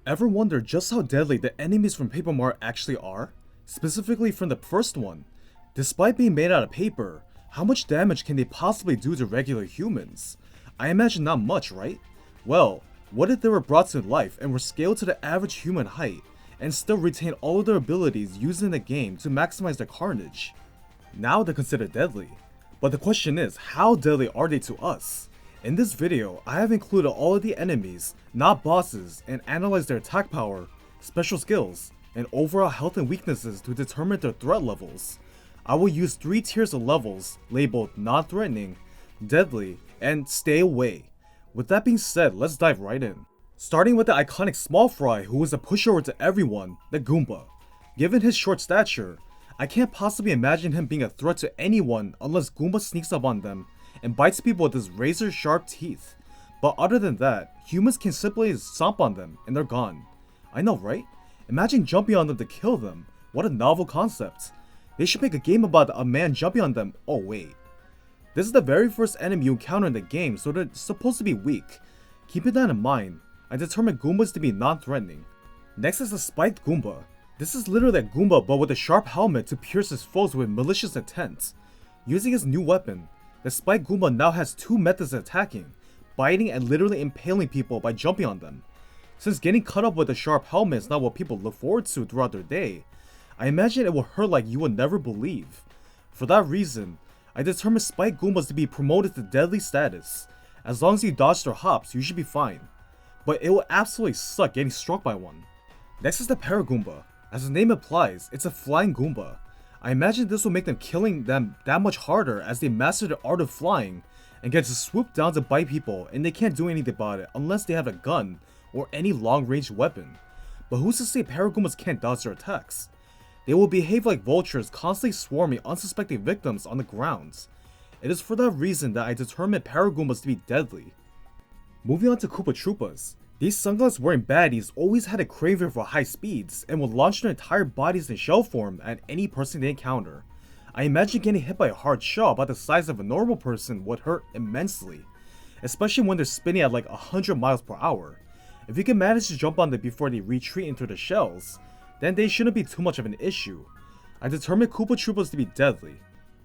Ever wonder just how deadly the enemies from Paper Mario actually are? Specifically from the first one. Despite being made out of paper, how much damage can they possibly do to regular humans? I imagine not much, right? Well, what if they were brought to life and were scaled to the average human height, and still retain all of their abilities used in the game to maximize their carnage? Now they're considered deadly. But the question is, how deadly are they to us? In this video, I have included all of the enemies, not bosses, and analyzed their attack power, special skills, and overall health and weaknesses to determine their threat levels. I will use 3 tiers of levels labeled non-threatening, deadly, and stay away. With that being said, let's dive right in. Starting with the iconic small fry who is a pushover to everyone, the Goomba. Given his short stature, I can't possibly imagine him being a threat to anyone unless Goomba sneaks up on them and bites people with his razor sharp teeth. But other than that, humans can simply stomp on them and they're gone. I know, right? Imagine jumping on them to kill them. What a novel concept. They should make a game about a man jumping on them. Oh wait. This is the very first enemy you encounter in the game, so they're supposed to be weak. Keeping that in mind, I determined Goombas to be non-threatening. Next is the Spiked Goomba. This is literally a Goomba but with a sharp helmet to pierce his foes with malicious intent. Using his new weapon, the Spiked Goomba now has 2 methods of attacking, biting and literally impaling people by jumping on them. Since getting cut up with a sharp helmet is not what people look forward to throughout their day, I imagine it will hurt like you would never believe. For that reason, I determined Spiked Goombas to be promoted to deadly status. As long as you dodge their hops, you should be fine. But it will absolutely suck getting struck by one. Next is the Paragoomba. As the name implies, it's a flying Goomba. I imagine this will make them killing them that much harder as they master the art of flying and get to swoop down to bite people, and they can't do anything about it unless they have a gun or any long-range weapon. But who's to say Paragoombas can't dodge their attacks? They will behave like vultures, constantly swarming unsuspecting victims on the ground. It is for that reason that I determined Paragoombas to be deadly. Moving on to Koopa Troopas. These sunglass wearing baddies always had a craving for high speeds and would launch their entire bodies in shell form at any person they encounter. I imagine getting hit by a hard shell about the size of a normal person would hurt immensely, especially when they're spinning at like 100 miles per hour. If you can manage to jump on them before they retreat into the shells, then they shouldn't be too much of an issue. I determined Koopa Troopas to be deadly.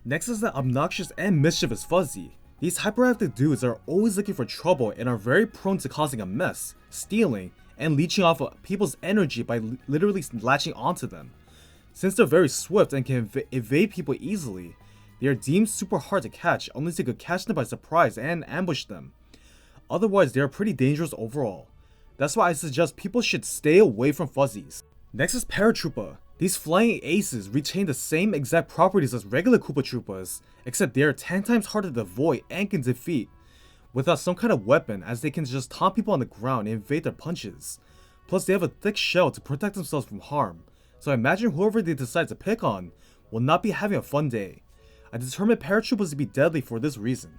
Next is the obnoxious and mischievous Fuzzy. These hyperactive dudes are always looking for trouble and are very prone to causing a mess, stealing, and leeching off of people's energy by literally latching onto them. Since they're very swift and can evade people easily, they are deemed super hard to catch unless you could catch them by surprise and ambush them. Otherwise, they are pretty dangerous overall. That's why I suggest people should stay away from Fuzzies. Next is Paratroopa. These flying aces retain the same exact properties as regular Koopa Troopas, except they are 10 times harder to avoid and can defeat without some kind of weapon, as they can just taunt people on the ground and evade their punches. Plus they have a thick shell to protect themselves from harm, so I imagine whoever they decide to pick on will not be having a fun day. I determined Paratroopers to be deadly for this reason.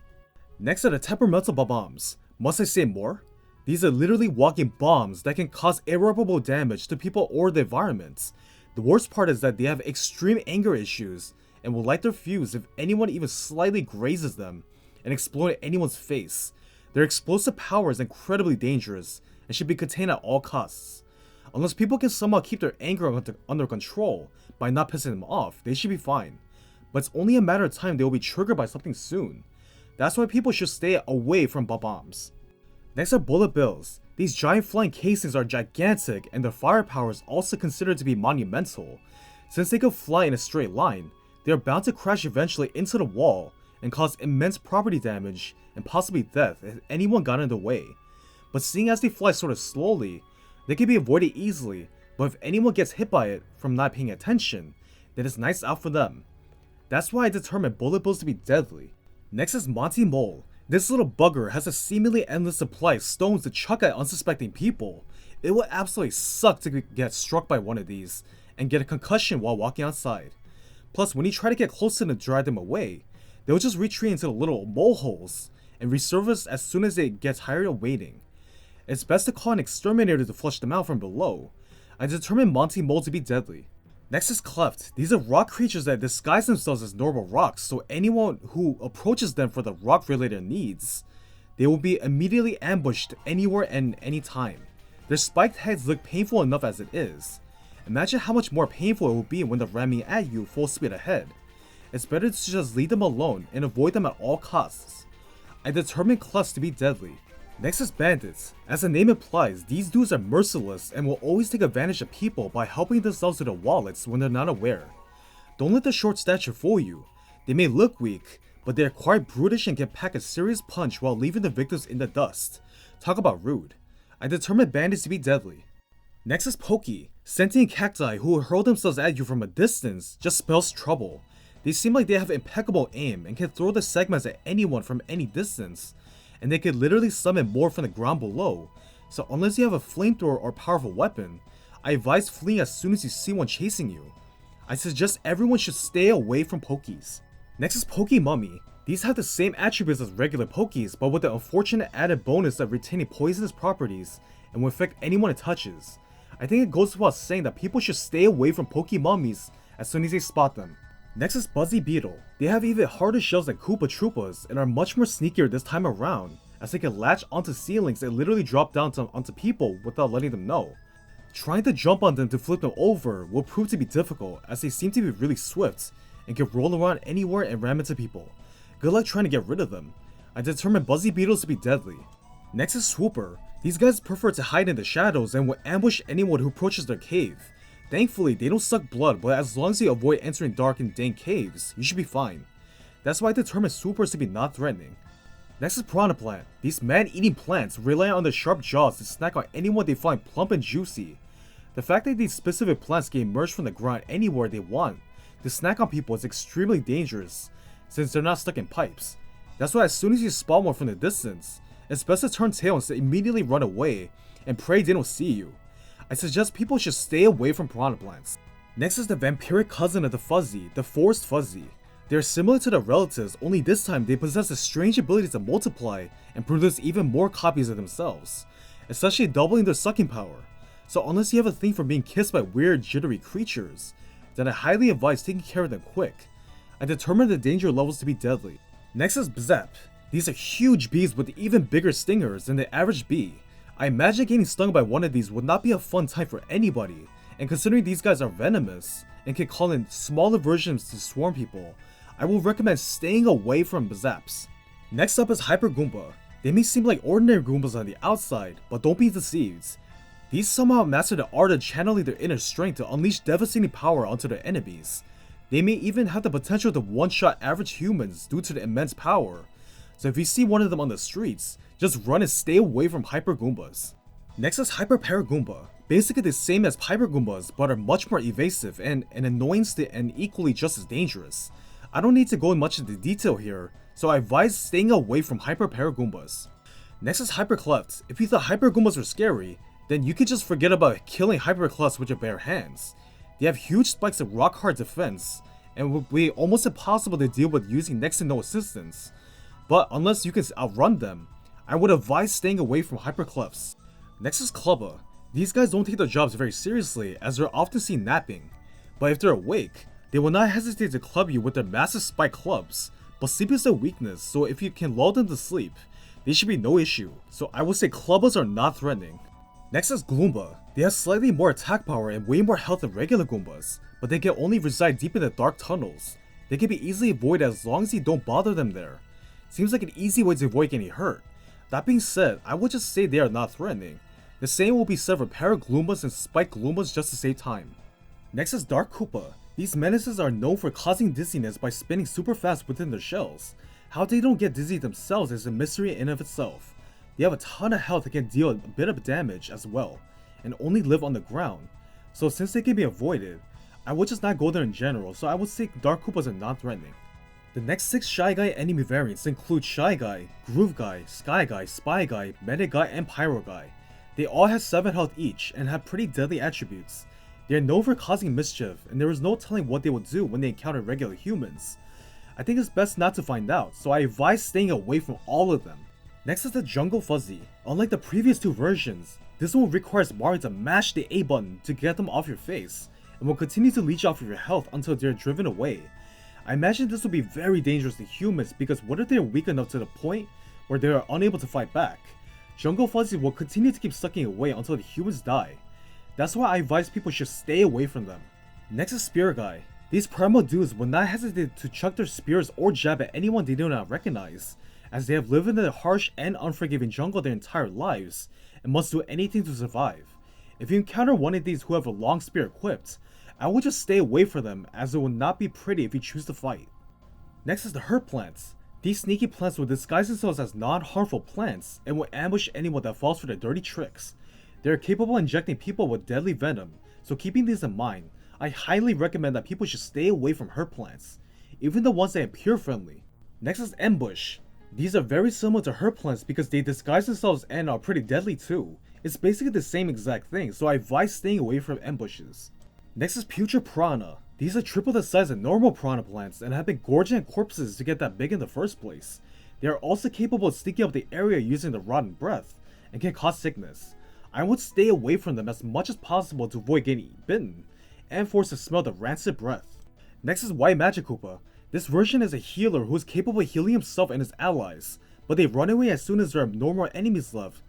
Next are the Temperamental Bob-Ombs. Must I say more? These are literally walking bombs that can cause irreparable damage to people or the environments. The worst part is that they have extreme anger issues and will light their fuse if anyone even slightly grazes them and explode anyone's face. Their explosive power is incredibly dangerous and should be contained at all costs. Unless people can somehow keep their anger under control by not pissing them off, they should be fine. But it's only a matter of time they will be triggered by something soon. That's why people should stay away from Bob-Ombs. Next are Bullet Bills. These giant flying casings are gigantic and their firepower is also considered to be monumental. Since they can fly in a straight line, they are bound to crash eventually into the wall and cause immense property damage and possibly death if anyone got in the way. But seeing as they fly sort of slowly, they can be avoided easily, but if anyone gets hit by it from not paying attention, then it's nice out for them. That's why I determined Bullet Bills to be deadly. Next is Monty Mole. This little bugger has a seemingly endless supply of stones to chuck at unsuspecting people. It would absolutely suck to get struck by one of these and get a concussion while walking outside. Plus, when you try to get close to them to drive them away, they'll just retreat into the little mole holes and resurface as soon as they get tired of waiting. It's best to call an exterminator to flush them out from below. I determined Monty Mole to be deadly. Next is Cleft. These are rock creatures that disguise themselves as normal rocks, so anyone who approaches them for the rock related needs, they will be immediately ambushed anywhere and anytime. Their spiked heads look painful enough as it is. Imagine how much more painful it would be when they're ramming at you full speed ahead. It's better to just leave them alone and avoid them at all costs. I determined Clefs to be deadly. Next is Bandits. As the name implies, these dudes are merciless and will always take advantage of people by helping themselves to their wallets when they're not aware. Don't let the short stature fool you. They may look weak, but they are quite brutish and can pack a serious punch while leaving the victims in the dust. Talk about rude. I determined Bandits to be deadly. Next is Pokey. Sentient cacti who will hurl themselves at you from a distance just spells trouble. They seem like they have impeccable aim and can throw the segments at anyone from any distance, and they can literally summon more from the ground below, so unless you have a flamethrower or powerful weapon, I advise fleeing as soon as you see one chasing you. I suggest everyone should stay away from Pokies. Next is Poke Mummy. These have the same attributes as regular Pokies, but with the unfortunate added bonus of retaining poisonous properties and will affect anyone it touches. I think it goes without saying that people should stay away from Poke Mummies as soon as they spot them. Next is Buzzy Beetle. They have even harder shells than Koopa Troopas and are much more sneakier this time around, as they can latch onto ceilings and literally drop down onto people without letting them know. Trying to jump on them to flip them over will prove to be difficult, as they seem to be really swift and can roll around anywhere and ram into people. Good luck trying to get rid of them. I determined Buzzy Beetles to be deadly. Next is Swooper. These guys prefer to hide in the shadows and will ambush anyone who approaches their cave. Thankfully, they don't suck blood, but as long as you avoid entering dark and dank caves, you should be fine. That's why I determined Swoopers to be not threatening. Next is Piranha Plant. These man-eating plants rely on their sharp jaws to snack on anyone they find plump and juicy. The fact that these specific plants can emerge from the ground anywhere they want to snack on people is extremely dangerous, since they're not stuck in pipes. That's why as soon as you spot one from the distance, it's best to turn tail and immediately run away and pray they don't see you. I suggest people should stay away from piranha plants. Next is the vampiric cousin of the Fuzzy, the Forest Fuzzy. They are similar to their relatives, only this time they possess a strange ability to multiply and produce even more copies of themselves, essentially doubling their sucking power. So unless you have a thing for being kissed by weird jittery creatures, then I highly advise taking care of them quick. I determined the danger levels to be deadly. Next is Bzep. These are huge bees with even bigger stingers than the average bee. I imagine getting stung by one of these would not be a fun time for anybody, and considering these guys are venomous and can call in smaller versions to swarm people, I will recommend staying away from Bzeps. Next up is Hyper Goomba. They may seem like ordinary Goombas on the outside, but don't be deceived. These somehow master the art of channeling their inner strength to unleash devastating power onto their enemies. They may even have the potential to one-shot average humans due to the immense power. So if you see one of them on the streets, just run and stay away from Hyper Goombas. Next is Hyper Paragoomba. Basically the same as Hyper Goombas, but are much more evasive and an annoyance and equally just as dangerous. I don't need to go much into detail here, so I advise staying away from Hyper Paragoombas. Next is Hyper Clefts. If you thought Hyper Goombas were scary, then you can just forget about killing Hyper Clefts with your bare hands. They have huge spikes of rock hard defense, and will be almost impossible to deal with using next to no assistance. But unless you can outrun them, I would advise staying away from Hyper Clefts. Next is Clubba. These guys don't take their jobs very seriously, as they're often seen napping. But if they're awake, they will not hesitate to club you with their massive spike clubs. But sleep is their weakness, so if you can lull them to sleep, they should be no issue. So I would say Clubbas are not threatening. Next is Gloomba. They have slightly more attack power and way more health than regular Goombas, but they can only reside deep in the dark tunnels. They can be easily avoided as long as you don't bother them there. Seems like an easy way to avoid getting hurt. That being said, I would just say they are not threatening. The same will be said for Paragloombas and Spike Gloombas just to save time. Next is Dark Koopa. These menaces are known for causing dizziness by spinning super fast within their shells. How they don't get dizzy themselves is a mystery in of itself. They have a ton of health that can deal a bit of damage as well, and only live on the ground. So since they can be avoided, I would just not go there in general, so I would say Dark Koopas are not threatening. The next 6 Shy Guy enemy variants include Shy Guy, Groove Guy, Sky Guy, Spy Guy, Medic Guy, and Pyro Guy. They all have 7 health each and have pretty deadly attributes. They are known for causing mischief, and there is no telling what they will do when they encounter regular humans. I think it's best not to find out, so I advise staying away from all of them. Next is the Jungle Fuzzy. Unlike the previous 2 versions, this one requires Mario to mash the A button to get them off your face, and will continue to leech off of your health until they are driven away. I imagine this will be very dangerous to humans because what if they are weak enough to the point where they are unable to fight back? Jungle Fuzzies will continue to keep sucking away until the humans die. That's why I advise people should stay away from them. Next is Spear Guy. These primal dudes will not hesitate to chuck their spears or jab at anyone they do not recognize, as they have lived in the harsh and unforgiving jungle their entire lives, and must do anything to survive. If you encounter one of these who have a long spear equipped, I would just stay away from them, as it will not be pretty if you choose to fight. Next is the Hurt Plants. These sneaky plants will disguise themselves as non-harmful plants, and will ambush anyone that falls for their dirty tricks. They are capable of injecting people with deadly venom, so keeping these in mind, I highly recommend that people should stay away from Hurt Plants, even the ones that appear friendly. Next is Ambush. These are very similar to Hurt Plants because they disguise themselves and are pretty deadly too. It's basically the same exact thing, so I advise staying away from ambushes. Next is Putrid Piranha. These are triple the size of normal piranha plants and have been gorging at corpses to get that big in the first place. They are also capable of sneaking up the area using the rotten breath, and can cause sickness. I would stay away from them as much as possible to avoid getting bitten, and forced to smell the rancid breath. Next is White Magic Koopa. This version is a healer who is capable of healing himself and his allies, but they run away as soon as there are no more enemies left,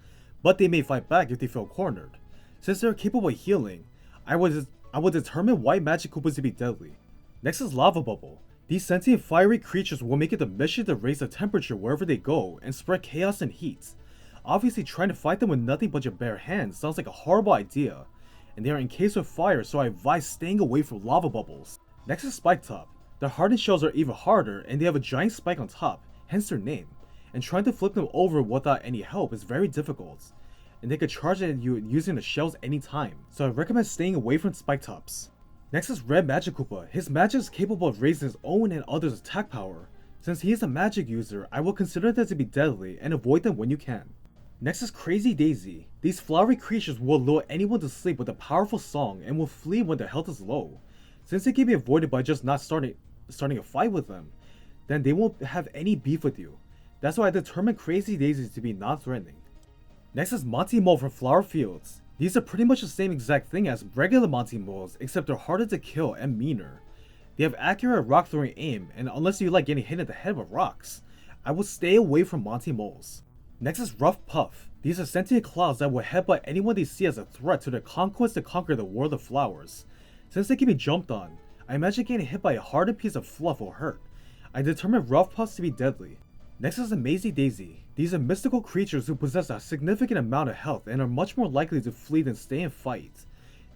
but they may fight back if they feel cornered. Since they are capable of healing, I would determine White Magic Koopas to be deadly. Next is Lava Bubble. These sentient fiery creatures will make it a mission to raise the temperature wherever they go and spread chaos and heat. Obviously, trying to fight them with nothing but your bare hands sounds like a horrible idea, and they are encased with fire, so I advise staying away from lava bubbles. Next is Spike Top. Their hardened shells are even harder, and they have a giant spike on top, hence their name, and trying to flip them over without any help is very difficult, and they can charge at you using the shells anytime, so I recommend staying away from Spike Tops. Next is Red Magic Koopa. His magic is capable of raising his own and others' attack power. Since he is a magic user, I will consider them to be deadly and avoid them when you can. Next is Crazy Daisy. These flowery creatures will lure anyone to sleep with a powerful song and will flee when their health is low. Since they can be avoided by just not starting a fight with them, then they won't have any beef with you. That's why I determined Crazy Daisies to be non-threatening. Next is Monty Mole from Flower Fields. These are pretty much the same exact thing as regular Monty Moles, except they're harder to kill and meaner. They have accurate rock throwing aim, and unless you like getting hit in the head with rocks, I would stay away from Monty Moles. Next is Rough Puff. These are sentient clouds that will headbutt anyone they see as a threat to their conquest to conquer the world of flowers. Since they can be jumped on, I imagine getting hit by a hardened piece of fluff will hurt. I determined Rough Puffs to be deadly. Next is Amazing Daisy. These are mystical creatures who possess a significant amount of health and are much more likely to flee than stay and fight.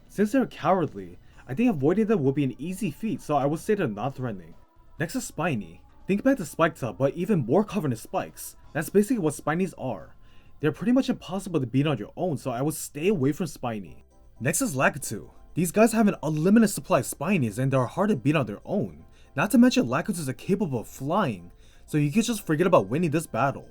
Since they are cowardly, I think avoiding them will be an easy feat, so I would say they're not threatening. Next is Spiny. Think back to Spike Top, but even more covered in spikes. That's basically what Spinies are. They're pretty much impossible to beat on your own, so I would stay away from Spiny. Next is Lakitu. These guys have an unlimited supply of Spinies and they're hard to beat on their own. Not to mention Lakitus are capable of flying, so you can just forget about winning this battle.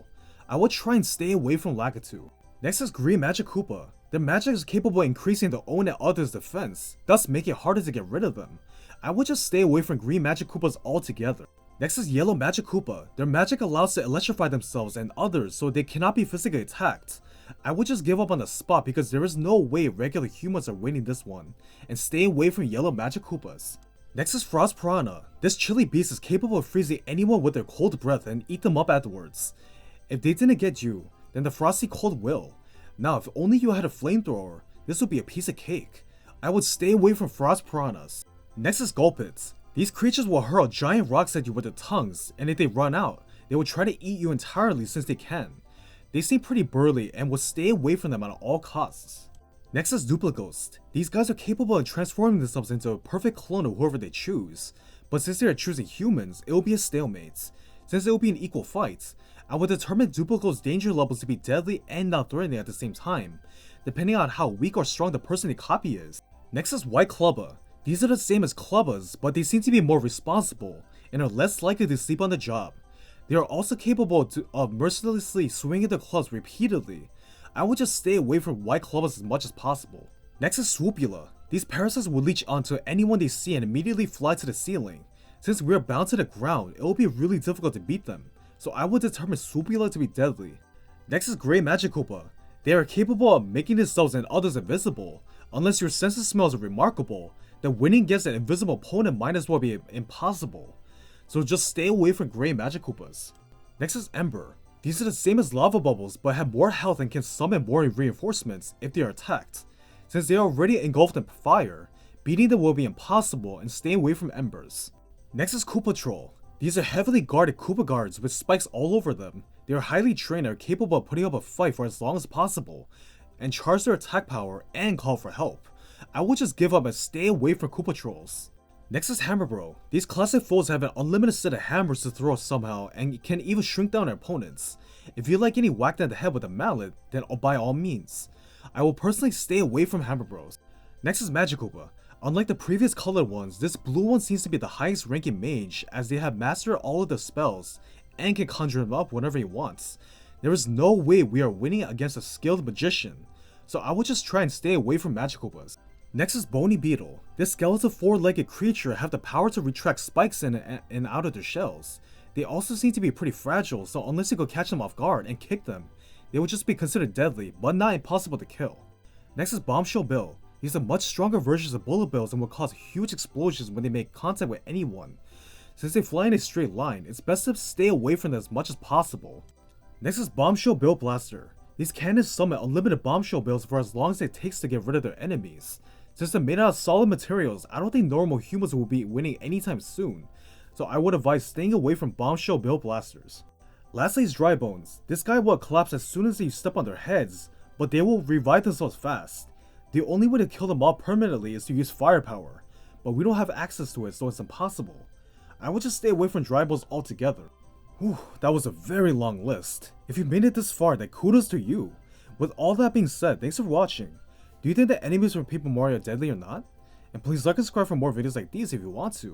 I would try and stay away from Lakitu. Next is Green Magic Koopa. Their magic is capable of increasing their own and others' defense, thus making it harder to get rid of them. I would just stay away from Green Magic Koopas altogether. Next is Yellow Magic Koopa. Their magic allows to electrify themselves and others so they cannot be physically attacked. I would just give up on the spot because there is no way regular humans are winning this one, and stay away from Yellow Magic Koopas. Next is Frost Piranha. This chilly beast is capable of freezing anyone with their cold breath and eat them up afterwards. If they didn't get you, then the frosty cold will. Now if only you had a flamethrower, this would be a piece of cake. I would stay away from Frost Piranhas. Next is Gulpits. These creatures will hurl giant rocks at you with their tongues, and if they run out, they will try to eat you entirely since they can. They seem pretty burly and will stay away from them at all costs. Next is Duplighost. These guys are capable of transforming themselves into a perfect clone of whoever they choose, but since they are choosing humans, it will be a stalemate. Since it will be an equal fight, I would determine Duplighost's danger levels to be deadly and not threatening at the same time, depending on how weak or strong the person they copy is. Next is White Clubba. These are the same as Clubbas, but they seem to be more responsible and are less likely to sleep on the job. They are also capable of mercilessly swinging their clubs repeatedly. I would just stay away from White Clubbas as much as possible. Next is Swoopula. These parasites will leech onto anyone they see and immediately fly to the ceiling. Since we are bound to the ground, it will be really difficult to beat them, so I would determine Swoopula to be deadly. Next is Grey Magic Koopa. They are capable of making themselves and others invisible. Unless your sense of smells are remarkable, then winning against an invisible opponent might as well be impossible. So just stay away from Grey Magic Koopas. Next is Ember. These are the same as lava bubbles, but have more health and can summon more reinforcements if they are attacked. Since they are already engulfed in fire, beating them will be impossible and stay away from embers. Next is Koopa Troll. These are heavily guarded Koopa guards with spikes all over them. They are highly trained and are capable of putting up a fight for as long as possible, and charge their attack power and call for help. I will just give up and stay away from Koopa Trolls. Next is Hammer Bro. These classic foes have an unlimited set of hammers to throw somehow and can even shrink down their opponents. If you like getting whacked in the head with a mallet, then by all means. I will personally stay away from Hammer Bros. Next is Magikoopa. Unlike the previous colored ones, this blue one seems to be the highest ranking mage as they have mastered all of the spells and can conjure them up whenever he wants. There is no way we are winning against a skilled magician, so I will just try and stay away from Magikoopas. Next is Bony Beetle. This skeletal four-legged creature have the power to retract spikes in and out of their shells. They also seem to be pretty fragile, so unless you go catch them off guard and kick them, they will just be considered deadly, but not impossible to kill. Next is Bombshell Bill. These are much stronger versions of bullet bills and will cause huge explosions when they make contact with anyone. Since they fly in a straight line, it's best to stay away from them as much as possible. Next is Bombshell Bill Blaster. These cannons summon unlimited bombshell bills for as long as it takes to get rid of their enemies. Since they're made out of solid materials, I don't think normal humans will be winning anytime soon, so I would advise staying away from Bombshell Bill Blasters. Lastly is Dry Bones. This guy will collapse as soon as you step on their heads, but they will revive themselves fast. The only way to kill them off permanently is to use firepower, but we don't have access to it, so it's impossible. I would just stay away from Dry Bones altogether. Whew, that was a very long list. If you made it this far, then kudos to you. With all that being said, thanks for watching. Do you think the enemies from Paper Mario are deadly or not? And please like and subscribe for more videos like these if you want to.